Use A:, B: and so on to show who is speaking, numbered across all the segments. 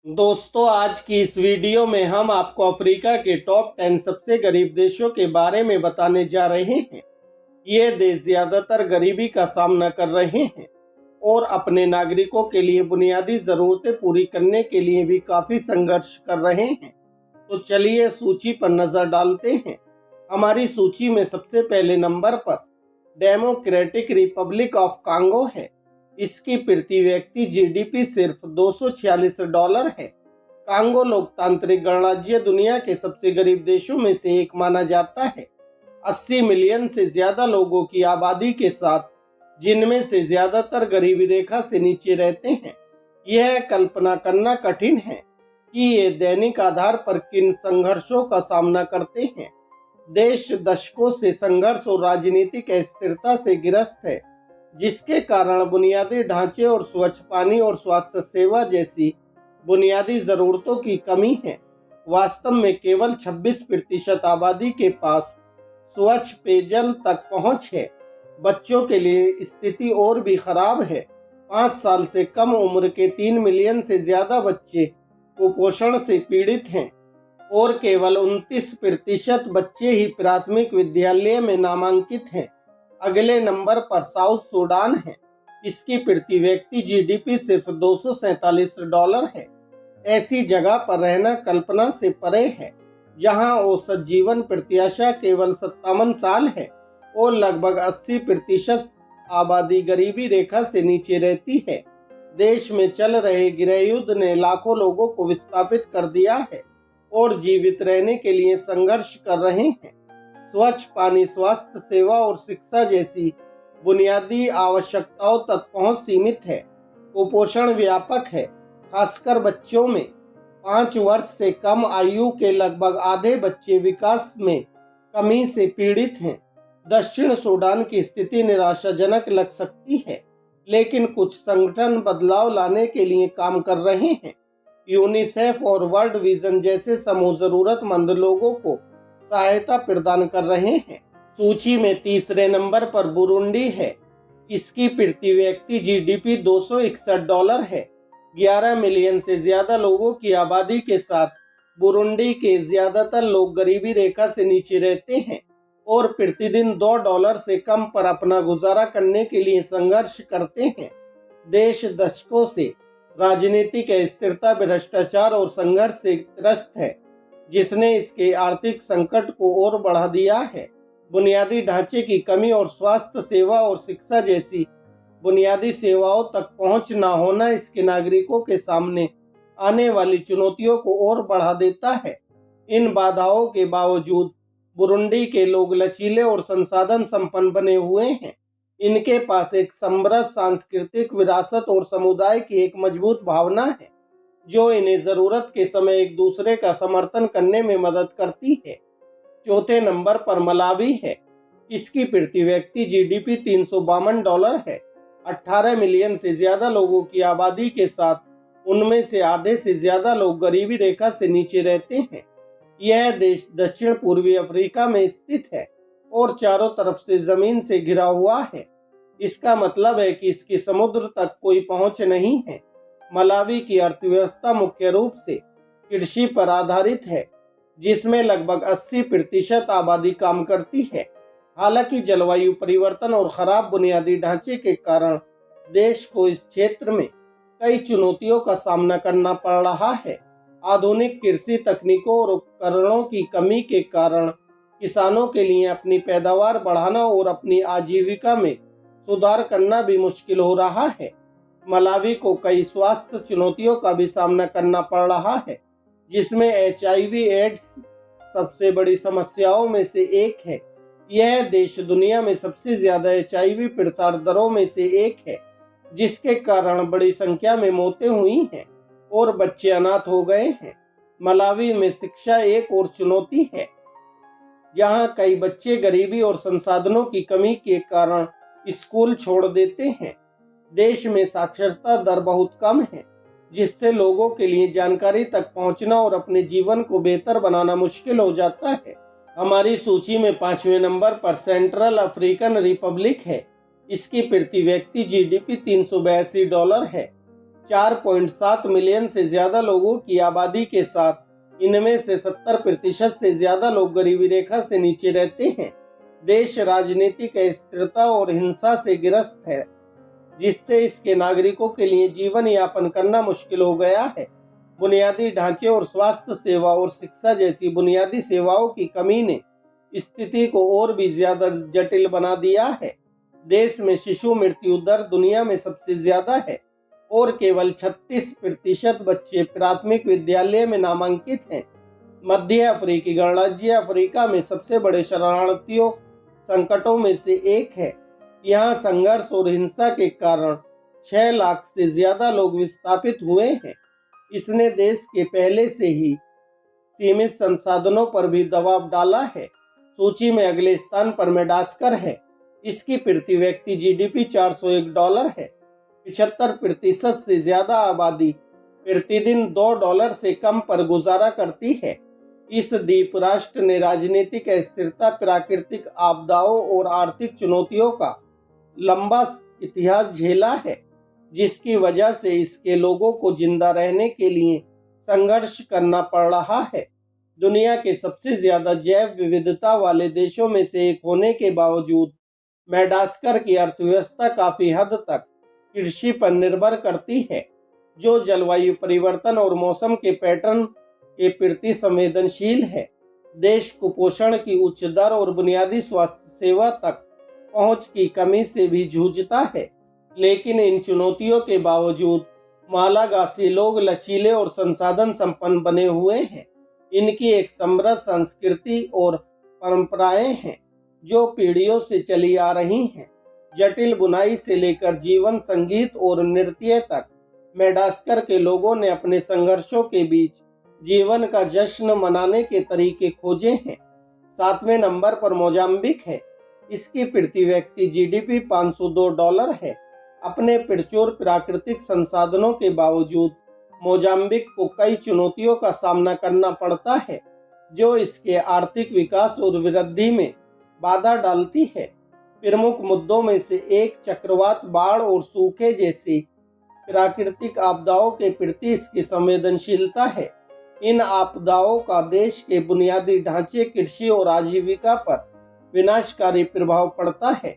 A: दोस्तों, आज की इस वीडियो में हम आपको अफ्रीका के टॉप 10 सबसे गरीब देशों के बारे में बताने जा रहे हैं। ये देश ज्यादातर गरीबी का सामना कर रहे हैं और अपने नागरिकों के लिए बुनियादी जरूरतें पूरी करने के लिए भी काफी संघर्ष कर रहे हैं। तो चलिए सूची पर नजर डालते हैं। हमारी सूची में सबसे पहले नंबर पर डेमोक्रेटिक रिपब्लिक ऑफ कांगो है। इसकी प्रति व्यक्ति जीडीपी सिर्फ $246 है। कांगो लोकतांत्रिक गणराज्य दुनिया के सबसे गरीब देशों में से एक माना जाता है। 80 मिलियन से ज्यादा लोगों की आबादी के साथ, जिनमें से ज्यादातर गरीबी रेखा से नीचे रहते हैं। यह कल्पना करना कठिन है कि ये दैनिक आधार पर किन संघर्षों का सामना करते हैं। देश दशकों से संघर्ष और राजनीतिक अस्थिरता से ग्रस्त है, जिसके कारण बुनियादी ढांचे और स्वच्छ पानी और स्वास्थ्य सेवा जैसी बुनियादी जरूरतों की कमी है। वास्तव में केवल 26% आबादी के पास स्वच्छ पेयजल तक पहुंच है। बच्चों के लिए स्थिति और भी खराब है। 5 साल से कम उम्र के 3 मिलियन से ज्यादा बच्चे कुपोषण से पीड़ित हैं और केवल 29% बच्चे ही प्राथमिक विद्यालय में नामांकित हैं। अगले नंबर पर साउथ सूडान है। इसकी प्रति व्यक्ति जीडीपी सिर्फ $247 है। ऐसी जगह पर रहना कल्पना से परे है, जहां औसत जीवन प्रत्याशा केवल 57 साल है और लगभग 80% आबादी गरीबी रेखा से नीचे रहती है। देश में चल रहे गृहयुद्ध ने लाखों लोगों को विस्थापित कर दिया है और जीवित रहने के लिए संघर्ष कर रहे हैं। स्वच्छ पानी, स्वास्थ्य सेवा और शिक्षा जैसी बुनियादी आवश्यकताओं तक पहुंच सीमित है। कुपोषण व्यापक है, खासकर बच्चों में। 5 वर्ष से कम आयु के लगभग आधे बच्चे विकास में कमी से पीड़ित हैं। दक्षिण सूडान की स्थिति निराशाजनक लग सकती है, लेकिन कुछ संगठन बदलाव लाने के लिए काम कर रहे हैं। यूनिसेफ और वर्ल्ड विजन जैसे समूह जरूरतमंद लोगों को सहायता प्रदान कर रहे हैं। सूची में तीसरे नंबर पर बुरुंडी है। इसकी प्रति व्यक्ति जीडीपी $261 है। 11 मिलियन से ज्यादा लोगों की आबादी के साथ बुरुंडी के ज्यादातर लोग गरीबी रेखा से नीचे रहते हैं और प्रतिदिन $2 से कम पर अपना गुजारा करने के लिए संघर्ष करते हैं। देश दशकों से राजनीतिक अस्थिरता, भ्रष्टाचार और संघर्ष से त्रस्त है, जिसने इसके आर्थिक संकट को और बढ़ा दिया है। बुनियादी ढांचे की कमी और स्वास्थ्य सेवा और शिक्षा जैसी बुनियादी सेवाओं तक पहुंच न होना इसके नागरिकों के सामने आने वाली चुनौतियों को और बढ़ा देता है। इन बाधाओं के बावजूद बुरुंडी के लोग लचीले और संसाधन संपन्न बने हुए हैं। इनके पास एक समृद्ध सांस्कृतिक विरासत और समुदाय की एक मजबूत भावना है, जो इन्हें जरूरत के समय एक दूसरे का समर्थन करने में मदद करती है। चौथे नंबर पर मलावी है। इसकी प्रति व्यक्ति जीडीपी $352 है। 18 मिलियन से ज्यादा लोगों की आबादी के साथ, उनमें से आधे से ज्यादा लोग गरीबी रेखा से नीचे रहते हैं। यह देश दक्षिण पूर्वी अफ्रीका में स्थित है और चारों तरफ से जमीन से घिरा हुआ है। इसका मतलब है कि इसकी समुद्र तक कोई पहुंच नहीं है। मलावी की अर्थव्यवस्था मुख्य रूप से कृषि पर आधारित है, जिसमें लगभग 80% आबादी काम करती है। हालांकि जलवायु परिवर्तन और खराब बुनियादी ढांचे के कारण देश को इस क्षेत्र में कई चुनौतियों का सामना करना पड़ रहा है। आधुनिक कृषि तकनीकों और उपकरणों की कमी के कारण किसानों के लिए अपनी पैदावार बढ़ाना और अपनी आजीविका में सुधार करना भी मुश्किल हो रहा है। मलावी को कई स्वास्थ्य चुनौतियों का भी सामना करना पड़ रहा है, जिसमें HIV एड्स सबसे बड़ी समस्याओं में से एक है। यह देश दुनिया में सबसे ज्यादा HIV प्रसार दरों में से एक है, जिसके कारण बड़ी संख्या में मौतें हुई हैं और बच्चे अनाथ हो गए हैं। मलावी में शिक्षा एक और चुनौती है, जहां कई बच्चे गरीबी और संसाधनों की कमी के कारण स्कूल छोड़ देते हैं। देश में साक्षरता दर बहुत कम है, जिससे लोगों के लिए जानकारी तक पहुंचना और अपने जीवन को बेहतर बनाना मुश्किल हो जाता है। हमारी सूची में 5वें नंबर पर सेंट्रल अफ्रीकन रिपब्लिक है। इसकी प्रति व्यक्ति जीडीपी $382 है। 4.7 मिलियन से ज्यादा लोगों की आबादी के साथ इनमें से 70% से ज्यादा लोग गरीबी रेखा से नीचे रहते हैं। देश राजनीतिक अस्थिरता और हिंसा से ग्रस्त है, जिससे इसके नागरिकों के लिए जीवन यापन करना मुश्किल हो गया है। बुनियादी ढांचे और स्वास्थ्य सेवा और शिक्षा जैसी बुनियादी सेवाओं की कमी ने स्थिति को और भी ज्यादा जटिल बना दिया है। देश में शिशु मृत्यु दर दुनिया में सबसे ज्यादा है और केवल 36% बच्चे प्राथमिक विद्यालय में नामांकित हैं। मध्य अफ्रीकी गणराज्य अफ्रीका में सबसे बड़े शरणार्थियों संकटों में से एक है। यहाँ संघर्ष और हिंसा के कारण 6 लाख से ज्यादा लोग विस्थापित हुए हैं। इसने देश के पहले से ही सीमित संसाधनों पर भी दबाव डाला है। सूची में अगले स्थान पर मेडागास्कर है। इसकी प्रति व्यक्ति जीडीपी $401 है। 75% से ज्यादा आबादी प्रतिदिन $2 से कम पर गुजारा करती है। इस द्वीप राष्ट्र ने राजनीतिक अस्थिरता, प्राकृतिक आपदाओं और आर्थिक चुनौतियों का लंबा इतिहास झेला है, जिसकी वजह से इसके लोगों को जिंदा रहने के लिए संघर्ष करना पड़ रहा है। दुनिया के सबसे ज्यादा जैव विविधता वाले देशों में से एक होने के बावजूद मेडागास्कर की अर्थव्यवस्था काफी हद तक कृषि पर निर्भर करती है, जो जलवायु परिवर्तन और मौसम के पैटर्न के प्रति संवेदनशील है। देश कुपोषण की उच्च दर और बुनियादी स्वास्थ्य सेवा तक पहुंच की कमी से भी जूझता है, लेकिन इन चुनौतियों के बावजूद मालागासी लोग लचीले और संसाधन संपन्न बने हुए हैं। इनकी एक समृद्ध संस्कृति और परंपराएं हैं जो पीढ़ियों से चली आ रही हैं। जटिल बुनाई से लेकर जीवन संगीत और नृत्य तक मेडागास्कर के लोगों ने अपने संघर्षों के बीच जीवन का जश्न मनाने के तरीके खोजे हैं। 7वें नंबर पर मोजाम्बिक है। इसकी प्रति व्यक्ति जीडीपी $502 है। अपने प्रचुर प्राकृतिक संसाधनों के बावजूद मोजाम्बिक को कई चुनौतियों का सामना करना पड़ता है, जो इसके आर्थिक विकास और वृद्धि में बाधा डालती है। प्रमुख मुद्दों में से एक चक्रवात, बाढ़ और सूखे जैसी प्राकृतिक आपदाओं के प्रति इसकी संवेदनशीलता है। इन आपदाओं का देश के बुनियादी ढांचे, कृषि और आजीविका पर विनाशकारी प्रभाव पड़ता है।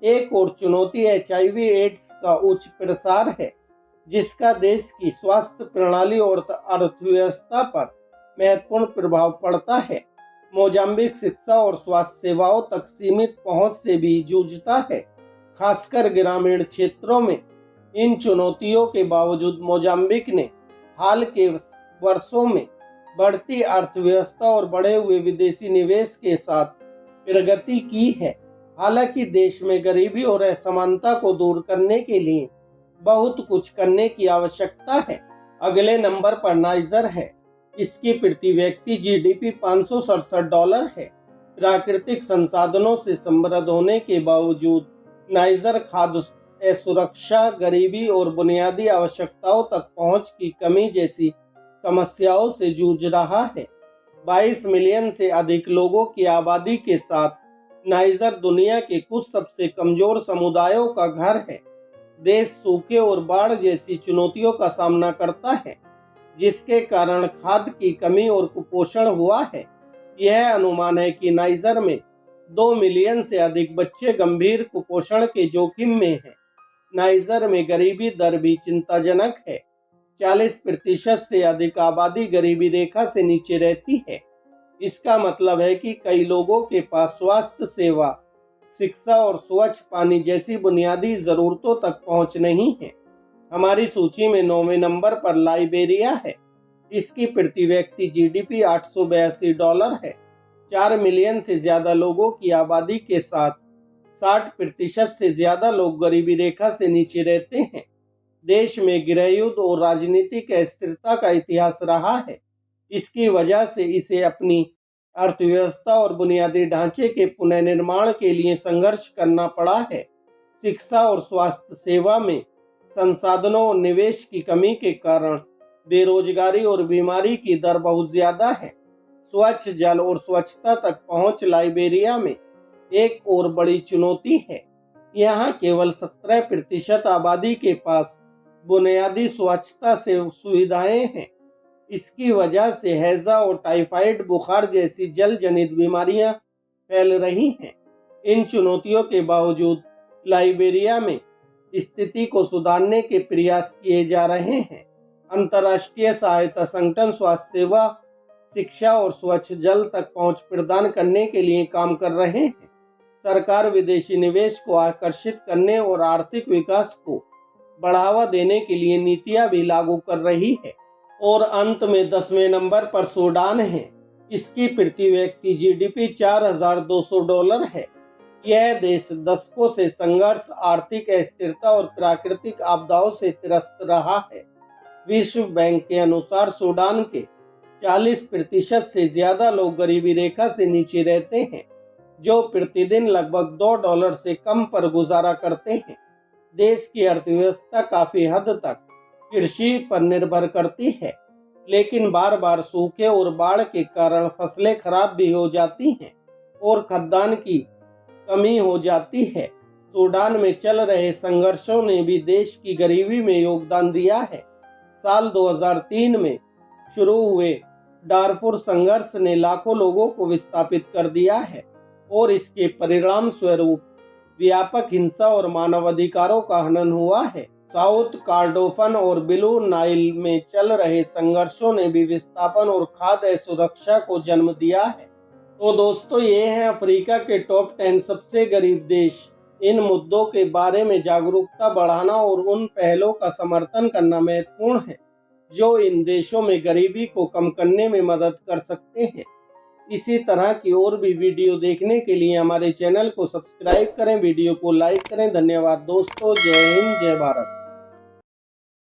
A: एक और चुनौती HIV एड्स का उच्च प्रसार है, जिसका देश की स्वास्थ्य प्रणाली और अर्थव्यवस्था पर महत्वपूर्ण प्रभाव पड़ता है। मोजाम्बिक शिक्षा और स्वास्थ्य सेवाओं तक सीमित पहुंच से भी जूझता है, खासकर ग्रामीण क्षेत्रों में। इन चुनौतियों के बावजूद मोजाम्बिक ने हाल के वर्षों में बढ़ती अर्थव्यवस्था और बढ़े हुए विदेशी निवेश के साथ प्रगति की है। हालांकि देश में गरीबी और असमानता को दूर करने के लिए बहुत कुछ करने की आवश्यकता है। अगले नंबर पर नाइजर है। इसकी प्रति व्यक्ति जीडीपी $567 है। प्राकृतिक संसाधनों से समृद्ध होने के बावजूद नाइजर खाद्य असुरक्षा, गरीबी और बुनियादी आवश्यकताओं तक पहुंच की कमी जैसी समस्याओं से जूझ रहा है। 22 मिलियन से अधिक लोगों की आबादी के साथ नाइजर दुनिया के कुछ सबसे कमजोर समुदायों का घर है। देश सूखे और बाढ़ जैसी चुनौतियों का सामना करता है, जिसके कारण खाद्य की कमी और कुपोषण हुआ है। यह अनुमान है कि नाइजर में 2 मिलियन से अधिक बच्चे गंभीर कुपोषण के जोखिम में हैं। नाइजर में गरीबी दर भी चिंताजनक है। 40% से अधिक आबादी गरीबी रेखा से नीचे रहती है। इसका मतलब है कि कई लोगों के पास स्वास्थ्य सेवा, शिक्षा और स्वच्छ पानी जैसी बुनियादी जरूरतों तक पहुंच नहीं है। हमारी सूची में 9वें नंबर पर लाइबेरिया है। इसकी प्रति व्यक्ति जीडीपी $882 है। 4 मिलियन से ज्यादा लोगों की आबादी के साथ 60% से ज्यादा लोग गरीबी रेखा से नीचे रहते हैं। देश में गृहयुद्ध और राजनीतिक अस्थिरता का इतिहास रहा है। इसकी वजह से इसे अपनी अर्थव्यवस्था और बुनियादी ढांचे के पुनर्निर्माण के लिए संघर्ष करना पड़ा है। शिक्षा और स्वास्थ्य सेवा में संसाधनों और निवेश की कमी के कारण बेरोजगारी और बीमारी की दर बहुत ज्यादा है। स्वच्छ जल और स्वच्छता तक पहुंच लाइबेरिया में एक और बड़ी चुनौती है। यहाँ केवल 17% आबादी के पास बुनियादी स्वच्छता से सुविधाएं हैं। इसकी वजह से हैजा और टाइफाइड बुखार जैसी जल जनित बीमारियां फैल रही हैं। इन चुनौतियों के बावजूद लाइबेरिया में स्थिति को सुधारने के प्रयास किए जा रहे हैं। अंतर्राष्ट्रीय सहायता संगठन स्वास्थ्य सेवा, शिक्षा और स्वच्छ जल तक पहुंच प्रदान करने के लिए काम कर रहे हैं। सरकार विदेशी निवेश को आकर्षित करने और आर्थिक विकास को बढ़ावा देने के लिए नीतियां भी लागू कर रही है। और अंत में 10वें नंबर पर सूडान है। इसकी प्रति व्यक्ति जीडीपी $4,200 है। यह देश दशकों से संघर्ष, आर्थिक अस्थिरता और प्राकृतिक आपदाओं से त्रस्त रहा है। विश्व बैंक के अनुसार सूडान के 40% से ज्यादा लोग गरीबी रेखा से नीचे रहते हैं, जो प्रतिदिन लगभग $2 से कम पर गुजारा करते हैं। देश की अर्थव्यवस्था काफी हद तक कृषि पर निर्भर करती है, लेकिन बार बार सूखे और बाढ़ के कारण फसलें खराब भी हो जाती हैं और खाद्यान्न की कमी हो जाती है। सूडान में चल रहे संघर्षों ने भी देश की गरीबी में योगदान दिया है। साल 2003 में शुरू हुए डारफुर संघर्ष ने लाखों लोगों को विस्थापित कर दिया है और इसके परिणाम स्वरूप व्यापक हिंसा और मानवाधिकारों का हनन हुआ है। साउथ कॉर्डोफन और ब्लू नाइल में चल रहे संघर्षों ने भी विस्थापन और खाद्य सुरक्षा को जन्म दिया है। तो दोस्तों, ये हैं अफ्रीका के टॉप 10 सबसे गरीब देश। इन मुद्दों के बारे में जागरूकता बढ़ाना और उन पहलों का समर्थन करना महत्वपूर्ण है जो इन देशों में गरीबी को कम करने में मदद कर सकते हैं। इसी तरह की और भी वीडियो देखने के लिए हमारे चैनल को सब्सक्राइब करें, वीडियो को लाइक करें। धन्यवाद दोस्तों। जय हिंद, जय भारत।